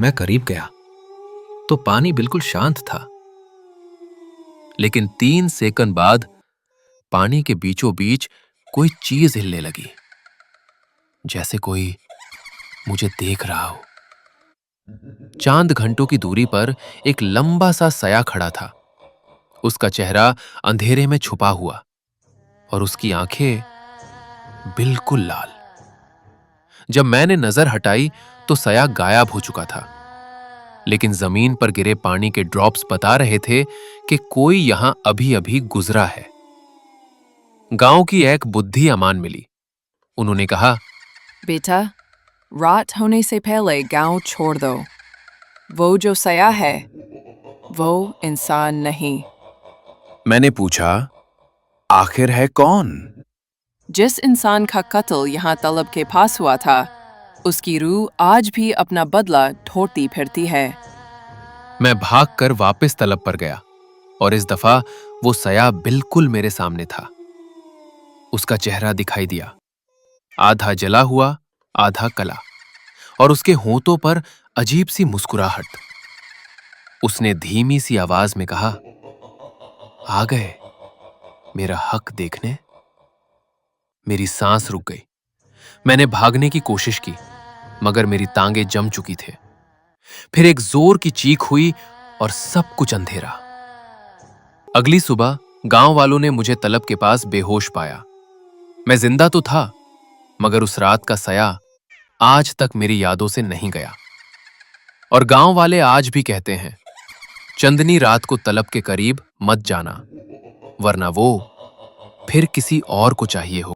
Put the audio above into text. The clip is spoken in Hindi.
मैं करीब गया तो पानी बिल्कुल शांत था, लेकिन 3 सेकंड बाद पानी के बीचों बीच कोई चीज हिलने लगी, जैसे कोई मुझे देख रहा हो। चांद घंटों की दूरी पर एक लंबा सा सया खड़ा था। उसका चेहरा अंधेरे में छुपा हुआ और उसकी आंखें बिल्कुल लाल। जब मैंने नजर हटाई तो सया गायब हो चुका था, लेकिन जमीन पर गिरे पानी के ड्रॉप्स बता रहे थे कि कोई यहां अभी अभी गुजरा है। गांव की एक बुद्धि अमान मिली। उन्होंने कहा, बेटा, रात होने से पहले गांव छोड़ दो। वो जो सया है वो इंसान नहीं। मैंने पूछा, आखिर है कौन? जिस इंसान का कत्ल यहाँ तलब के पास हुआ था, उसकी रूह आज भी अपना बदला ढूंढती फिरती है। मैं भागकर वापस तलब पर गया और इस दफा वो सया बिल्कुल मेरे सामने था। उसका चेहरा दिखाई दिया, आधा जला हुआ आधा कला, और उसके होंठों पर अजीब सी मुस्कुराहट। उसने धीमी सी आवाज में कहा, आ गए मेरा हक देखने। मेरी सांस रुक गई। मैंने भागने की कोशिश की, मगर मेरी टांगें जम चुकी थे। फिर एक जोर की चीख हुई और सब कुछ अंधेरा। अगली सुबह गांव वालों ने मुझे तलब के पास बेहोश पाया। मैं जिंदा तो था, मगर उस रात का सया आज तक मेरी यादों से नहीं गया। और गांव वाले आज भी कहते हैं, चंदनी रात को तलब के करीब मत जाना, वरना वो फिर किसी और को चाहिए हो।